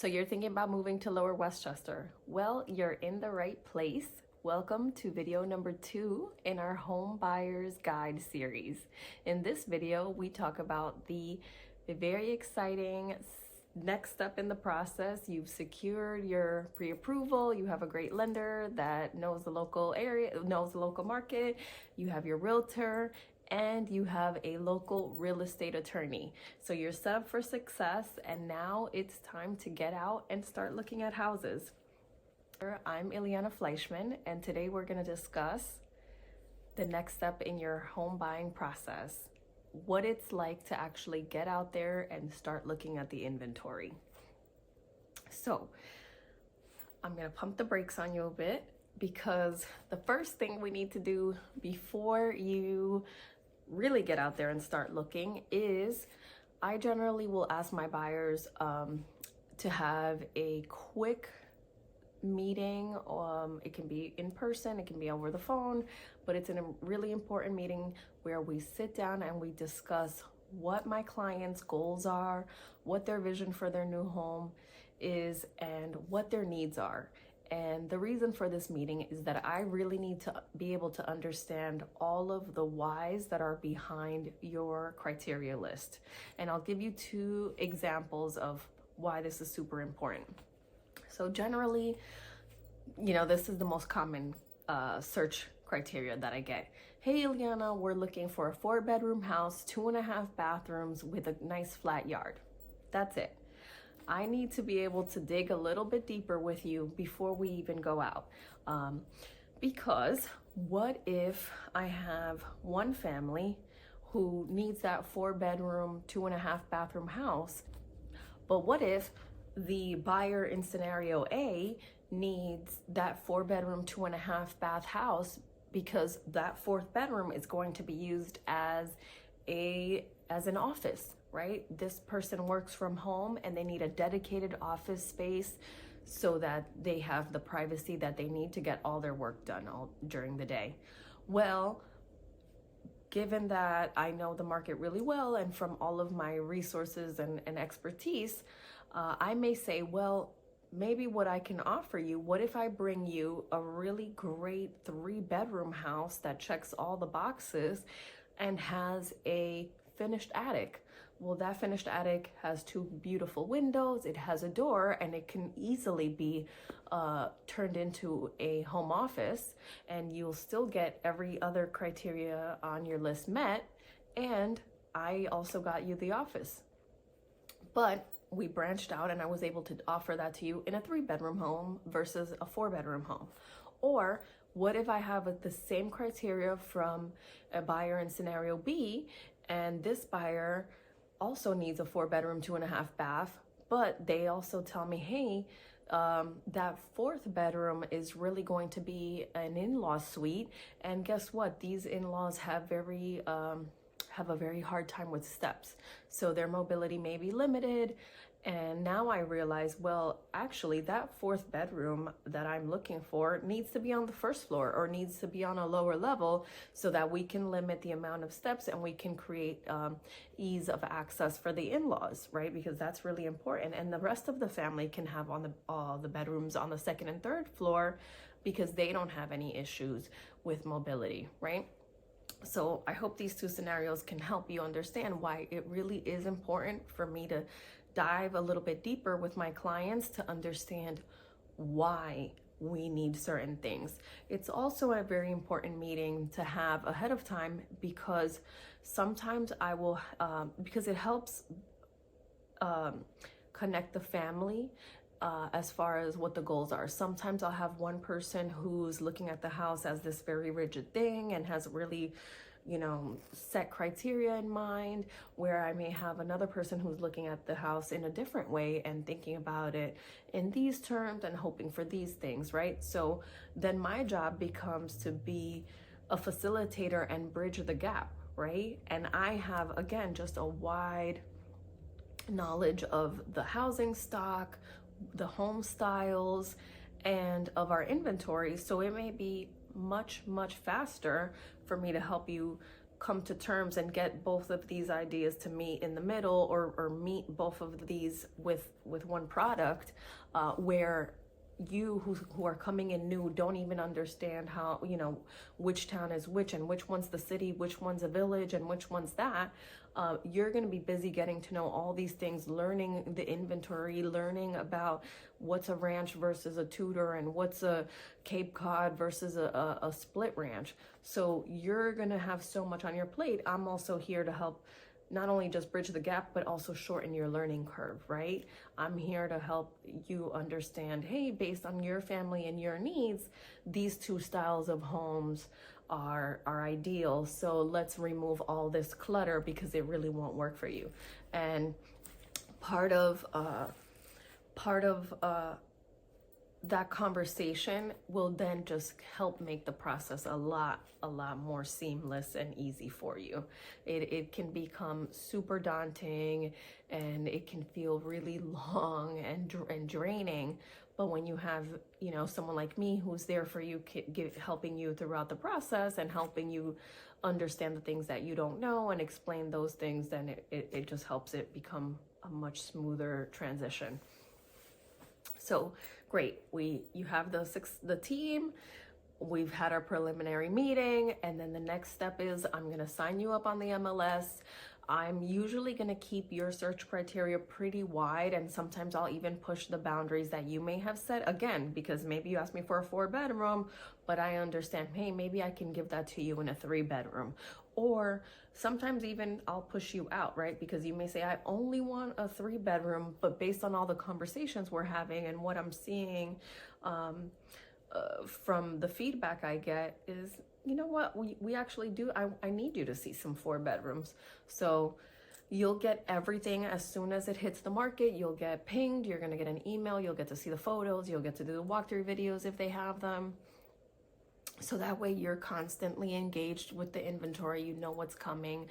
So you're thinking about moving to Lower Westchester? Well, you're in the right place. Welcome to video number 2 in our Home Buyer's Guide series. In this video, we talk about the very exciting next step in the process. You've secured your pre-approval, you have a great lender that knows the local area, knows the local market, you have your realtor, and you have a local real estate attorney. So you're set up for success, and now it's time to get out and start looking at houses. I'm Ileana Fleischman, and today we're going to discuss the next step in your home buying process, what it's like to actually get out there and start looking at the inventory. So I'm going to pump the brakes on you a bit, because the first thing we need to do before you really get out there and start looking is I generally will ask my buyers to have a quick meeting. It can be in person, it can be over the phone, but it's a really important meeting where we sit down and we discuss what my clients' goals are, what their vision for their new home is, and what their needs are. And the reason for this meeting is that I really need to be able to understand all of the whys that are behind your criteria list. And I'll give you 2 examples of why this is super important. So generally, this is the most common search criteria that I get. Hey, Ileana, we're looking for a 4-bedroom house, 2.5 bathrooms with a nice flat yard. That's it. I need to be able to dig a little bit deeper with you before we even go out. Because what if I have one family who needs that 4-bedroom, 2.5 bathroom house, but what if the buyer in scenario A needs that 4-bedroom, 2.5 bath house because that 4th bedroom is going to be used as an office, right? This person works from home and they need a dedicated office space so that they have the privacy that they need to get all their work done during the day. Well, given that I know the market really well and from all of my resources and expertise, I may say, well, maybe what I can offer you, what if I bring you a really great 3-bedroom house that checks all the boxes and has a finished attic? Well, that finished attic has 2 beautiful windows, it has a door, and it can easily be turned into a home office, and you'll still get every other criteria on your list met, and I also got you the office. But we branched out and I was able to offer that to you in a 3-bedroom home versus a 4-bedroom home. Or what if I have the same criteria from a buyer in scenario B, and this buyer also needs a 4-bedroom, 2.5 bath, but they also tell me, hey, that 4th bedroom is really going to be an in-law suite, and guess what? These in-laws have a very hard time with steps, so their mobility may be limited. And now I realize, well, actually that 4th bedroom that I'm looking for needs to be on the 1st floor or needs to be on a lower level so that we can limit the amount of steps and we can create ease of access for the in-laws, right? Because that's really important. And the rest of the family can have all the bedrooms on the 2nd and 3rd floor because they don't have any issues with mobility, right? So I hope these 2 scenarios can help you understand why it really is important for me to dive a little bit deeper with my clients to understand why we need certain things. It's also a very important meeting to have ahead of time, because sometimes I will, because it helps connect the family as far as what the goals are. Sometimes I'll have one person who's looking at the house as this very rigid thing and has really set criteria in mind, where I may have another person who's looking at the house in a different way and thinking about it in these terms and hoping for these things, right? So then my job becomes to be a facilitator and bridge the gap, right? And I have, again, just a wide knowledge of the housing stock, the home styles, and of our inventory, so it may be much faster for me to help you come to terms and get both of these ideas to meet in the middle, or meet both of these with one product, where you who are coming in new don't even understand how, which town is which, and which one's the city, which one's a village, and which one's that. You're going to be busy getting to know all these things, learning the inventory, learning about what's a ranch versus a Tudor, and what's a Cape Cod versus a split ranch. So you're going to have so much on your plate. I'm also here to help not only just bridge the gap, but also shorten your learning curve, right? I'm here to help you understand, hey, based on your family and your needs, these two styles of homes are ideal. So let's remove all this clutter because it really won't work for you. And part of that conversation will then just help make the process a lot more seamless and easy for you. It can become super daunting, and it can feel really long and draining. But when you have, someone like me who's there for you, helping you throughout the process and helping you understand the things that you don't know and explain those things, then it just helps it become a much smoother transition. So great, you have the team, we've had our preliminary meeting, and then the next step is I'm gonna sign you up on the MLS. I'm usually gonna keep your search criteria pretty wide, and sometimes I'll even push the boundaries that you may have set, again, because maybe you asked me for a 4-bedroom, but I understand, hey, maybe I can give that to you in a 3-bedroom. Or sometimes even I'll push you out, right? Because you may say, I only want a 3-bedroom, but based on all the conversations we're having and what I'm seeing from the feedback I get is, you know what, we actually do, I need you to see some 4-bedrooms. So you'll get everything as soon as it hits the market. You'll get pinged, you're gonna get an email, you'll get to see the photos, you'll get to do the walkthrough videos if they have them. So that way you're constantly engaged with the inventory, you know what's coming.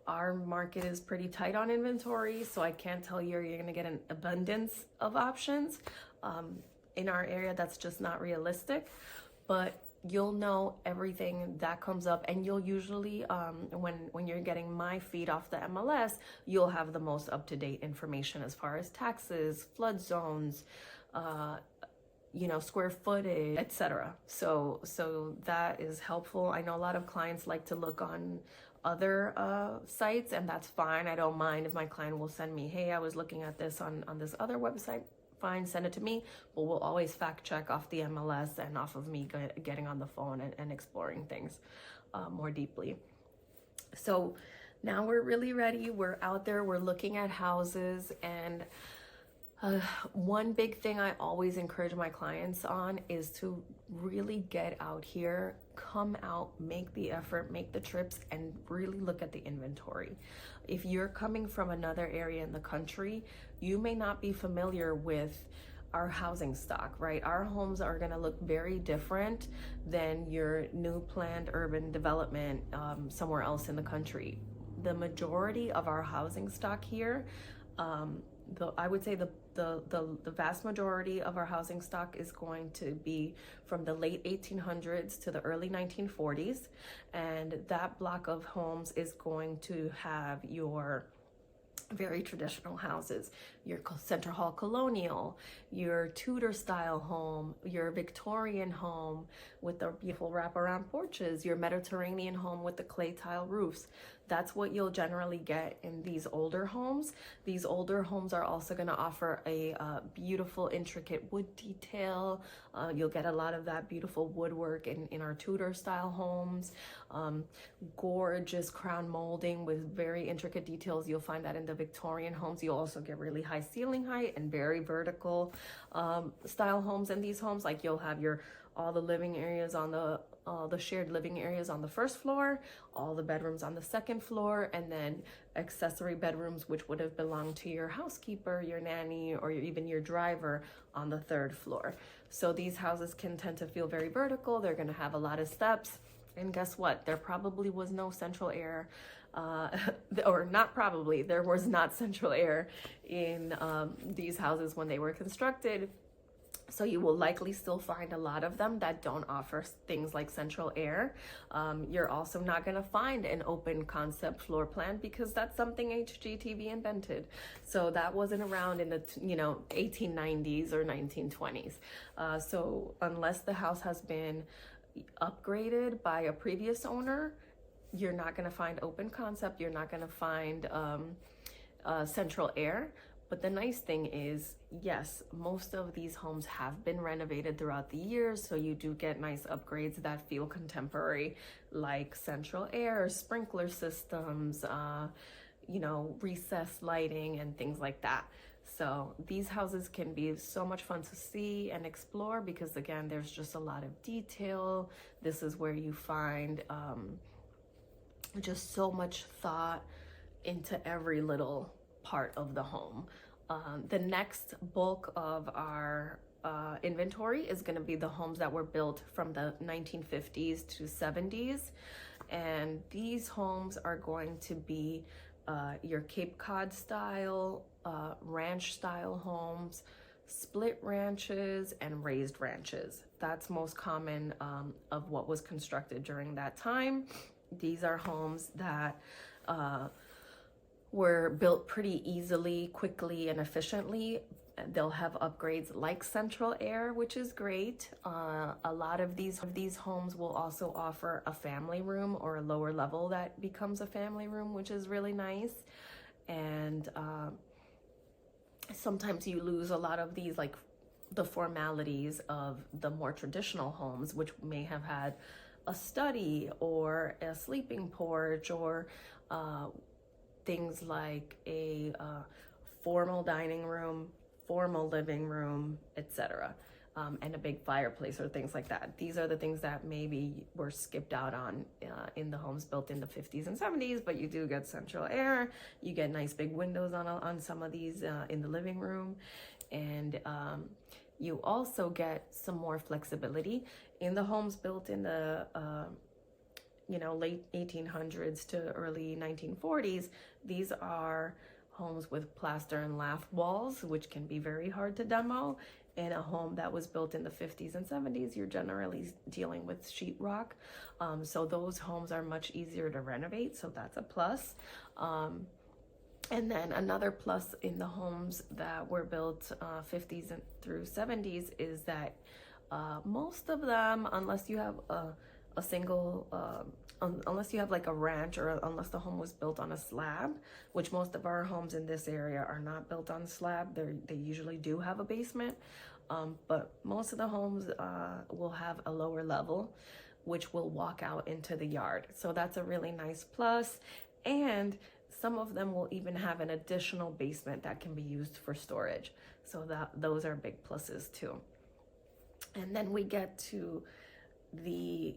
Our market is pretty tight on inventory, so I can't tell you you're gonna get an abundance of options. In our area, that's just not realistic, but you'll know everything that comes up, and you'll usually, when you're getting my feed off the MLS, you'll have the most up-to-date information as far as taxes, flood zones, square footage, etc. So that is helpful. I know a lot of clients like to look on other sites, and that's fine. I don't mind if my client will send me, hey, I was looking at this on this other website. Fine, send it to me, but we'll always fact check off the MLS and off of me getting on the phone and exploring things more deeply. So now we're really ready. We're out there, we're looking at houses, and one big thing I always encourage my clients on is to really get out here, come out, make the effort, make the trips, and really look at the inventory. If you're coming from another area in the country, you may not be familiar with our housing stock, right? Our homes are gonna look very different than your new planned urban development somewhere else in the country. The majority of our housing stock here, I would say the vast majority of our housing stock is going to be from the late 1800s to the early 1940s. And that block of homes is going to have your very traditional houses, your Center Hall Colonial, your Tudor style home, your Victorian home with the beautiful wraparound porches, your Mediterranean home with the clay tile roofs. That's what you'll generally get in these older homes. These older homes are also going to offer a beautiful, intricate wood detail. You'll get a lot of that beautiful woodwork in our Tudor style homes. Gorgeous crown molding with very intricate details. You'll find that in the Victorian homes. You'll also get really high ceiling height and very vertical style homes in these homes. Like you'll have all the living areas on the shared living areas on the first floor, all the bedrooms on the second floor, and then accessory bedrooms, which would have belonged to your housekeeper, your nanny, or even your driver on the third floor. So these houses can tend to feel very vertical. They're gonna have a lot of steps. And guess what? There probably was no central air, or not probably, there was not central air in these houses when they were constructed. So you will likely still find a lot of them that don't offer things like central air. You're also not going to find an open concept floor plan because that's something HGTV invented. So that wasn't around in the 1890s or 1920s. So unless the house has been upgraded by a previous owner, you're not going to find open concept. You're not going to find central air. But the nice thing is, yes, most of these homes have been renovated throughout the years, so you do get nice upgrades that feel contemporary, like central air, sprinkler systems, recessed lighting and things like that. So these houses can be so much fun to see and explore because, again, there's just a lot of detail. This is where you find just so much thought into every little part of the home. The next bulk of our inventory is going to be the homes that were built from the 1950s to 70s. And these homes are going to be your Cape Cod style, ranch style homes, split ranches, and raised ranches. That's most common of what was constructed during that time. These are homes that were built pretty easily, quickly, and efficiently. They'll have upgrades like central air, which is great. A lot of these homes will also offer a family room or a lower level that becomes a family room, which is really nice. And sometimes you lose a lot of these, like the formalities of the more traditional homes, which may have had a study or a sleeping porch or things like a formal dining room, formal living room, etc., and a big fireplace or things like that. These are the things that maybe were skipped out on in the homes built in the 50s and 70s, but you do get central air. You get nice big windows on some of these in the living room, and you also get some more flexibility in the homes built in the late 1800s to early 1940s. These are homes with plaster and lath walls, which can be very hard to demo. In a home that was built in the 50s and 70s, you're generally dealing with sheetrock. So those homes are much easier to renovate, so that's a plus. And then another plus in the homes that were built 50s through 70s is that most of them, unless you have a single, unless you have like a ranch, or unless the home was built on a slab, which most of our homes in this area are not built on slab. They usually do have a basement, but most of the homes will have a lower level, which will walk out into the yard. So that's a really nice plus. And some of them will even have an additional basement that can be used for storage. So those are big pluses too. And then we get to the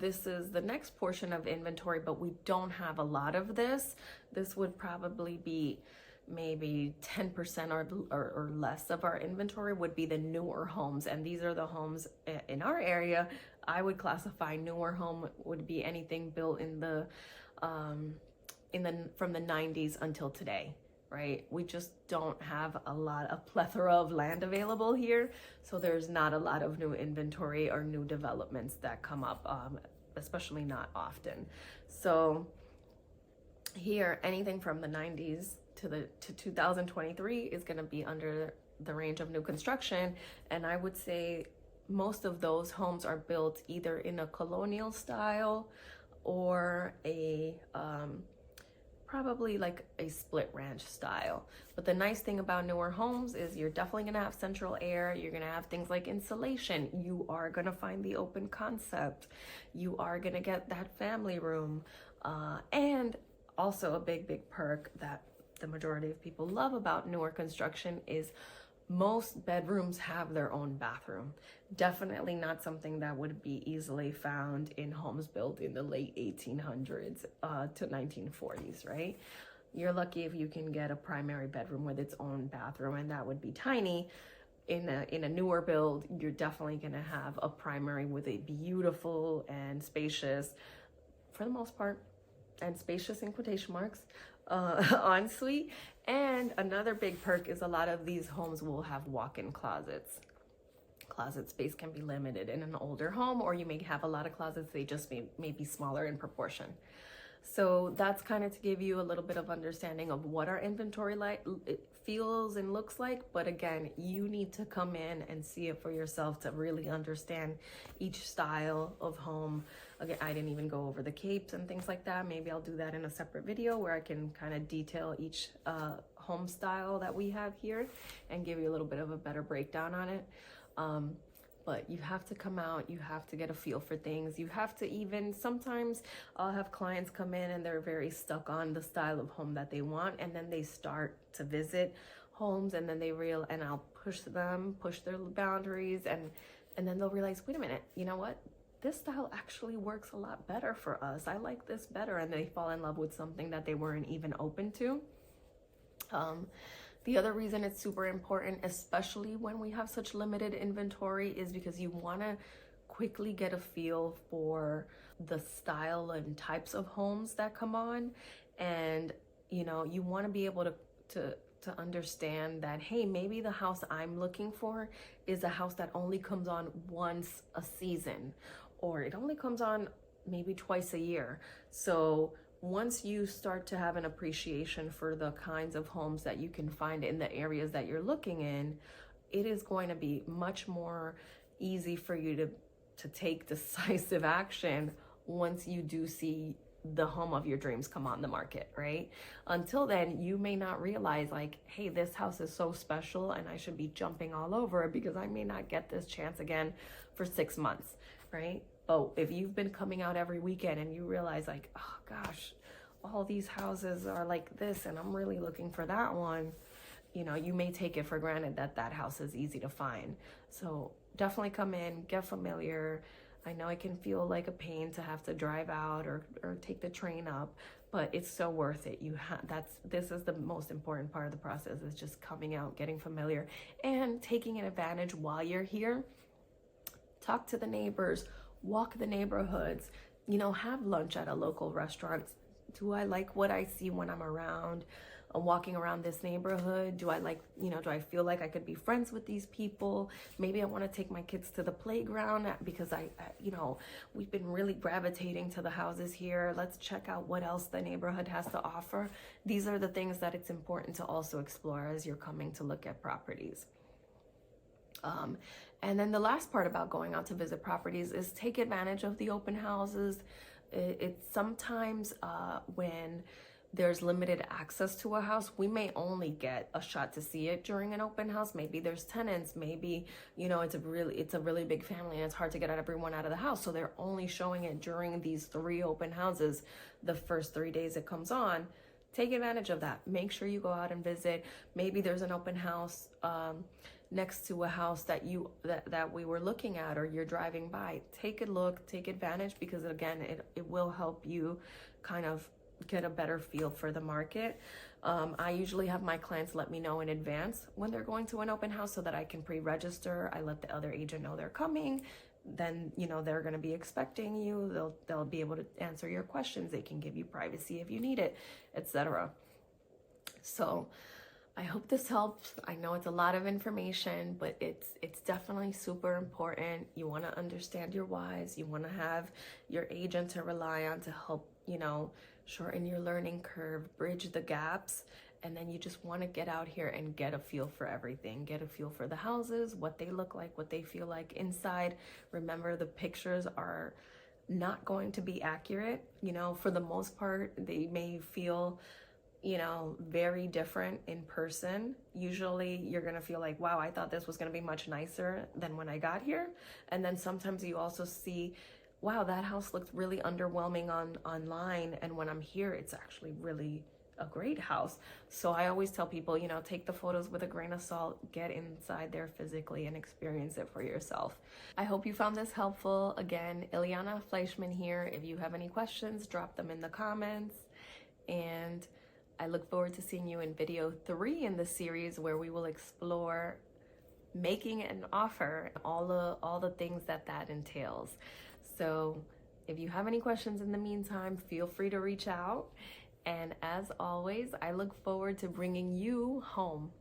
this is the next portion of inventory, but we don't have a lot of this. This would probably be maybe 10% or less of our inventory would be the newer homes. And these are the homes in our area. I would classify newer home would be anything built in the from the 90s until today. Right? We just don't have a plethora of land available here. So there's not a lot of new inventory or new developments that come up, especially not often. So here, anything from the 90s to 2023 is going to be under the range of new construction. And I would say most of those homes are built either in a colonial style or a probably like a split ranch style. But the nice thing about newer homes is you're definitely gonna have central air. You're gonna have things like insulation. You are gonna find the open concept. You are gonna get that family room. And also a big perk that the majority of people love about newer construction is most bedrooms have their own bathroom. Definitely not something that would be easily found in homes built in the late 1800s to 1940s, right? You're lucky if you can get a primary bedroom with its own bathroom, and that would be tiny. In a newer build, you're definitely gonna have a primary with a beautiful and spacious, for the most part, and spacious in quotation marks, ensuite. And another big perk is a lot of these homes will have walk-in closets. Closet space can be limited in an older home, or you may have a lot of closets, they just may be smaller in proportion. So that's kind of to give you a little bit of understanding of what our inventory it feels and looks like. But again, you need to come in and see it for yourself to really understand each style of home. Again, I didn't even go over the capes and things like that. Maybe I'll do that in a separate video where I can kind of detail each home style that we have here and give you a little bit of a better breakdown on it. But you have to come out, you have to get a feel for things. You have to even, sometimes I'll have clients come in and they're very stuck on the style of home that they want, and then they start to visit homes, and then and I'll push their boundaries, and then they'll realize, wait a minute, you know what? This style actually works a lot better for us. I like this better, and they fall in love with something that they weren't even open to. The other reason it's super important, especially when we have such limited inventory, is because you want to quickly get a feel for the style and types of homes that come on. And, you know, you want to be able to understand that, hey, maybe the house I'm looking for is a house that only comes on once a season, or it only comes on maybe twice a year. So once you start to have an appreciation for the kinds of homes that you can find in the areas that you're looking in, it is going to be much more easy for you to take decisive action once you do see the home of your dreams come on the market, right? Until then, you may not realize, like, hey, this house is so special and I should be jumping all over it because I may not get this chance again for 6 months, right? But if you've been coming out every weekend and you realize, like, oh gosh, all these houses are like this and I'm really looking for that one, you know, you may take it for granted that that house is easy to find. So definitely come in, get familiar. I know it can feel like a pain to have to drive out or take the train up, but it's so worth it. This is the most important part of the process, is just coming out, getting familiar, and taking an advantage while you're here. Talk to the neighbors, walk the neighborhoods, you know, have lunch at a local restaurant. Do I like what I see when I'm around? Walking around this neighborhood? Do I feel like I could be friends with these people? Maybe I want to take my kids to the playground because we've been really gravitating to the houses here. Let's check out what else the neighborhood has to offer. These are the things that it's important to also explore as you're coming to look at properties. And then the last part about going out to visit properties is take advantage of the open houses. It's sometimes when there's limited access to a house, we may only get a shot to see it during an open house. Maybe there's tenants, maybe, you know, it's a really big family and it's hard to get everyone out of the house. So they're only showing it during these 3 open houses, the first 3 days it comes on. Take advantage of that. Make sure you go out and visit. Maybe there's an open house next to a house that we were looking at, or you're driving by. Take a look, take advantage, because again, it will help you kind of get a better feel for the market. I usually have my clients let me know in advance when they're going to an open house so that I can pre-register. I let the other agent know they're coming. Then, you know, they're going to be expecting you. They'll be able to answer your questions. They can give you privacy if you need it, etc. So I hope this helps. I know it's a lot of information, but it's definitely super important. You want to understand your whys. You want to have your agent to rely on to help, you know, shorten your learning curve, bridge the gaps. And then you just want to get out here and get a feel for everything. Get a feel for the houses, what they look like, what they feel like inside. Remember, the pictures are not going to be accurate. You know, for the most part, they may feel, you know, very different in person. Usually you're going to feel like, wow, I thought this was going to be much nicer than when I got here. And then sometimes you also see, wow, that house looked really underwhelming online. And when I'm here, it's actually really a great house. So I always tell people, you know, take the photos with a grain of salt, get inside there physically and experience it for yourself. I hope you found this helpful. Again, Ileana Fleischman here. If you have any questions, drop them in the comments. And I look forward to seeing you in video 3 in the series, where we will explore making an offer, all the things that entails. So if you have any questions in the meantime, feel free to reach out. And as always, I look forward to bringing you home.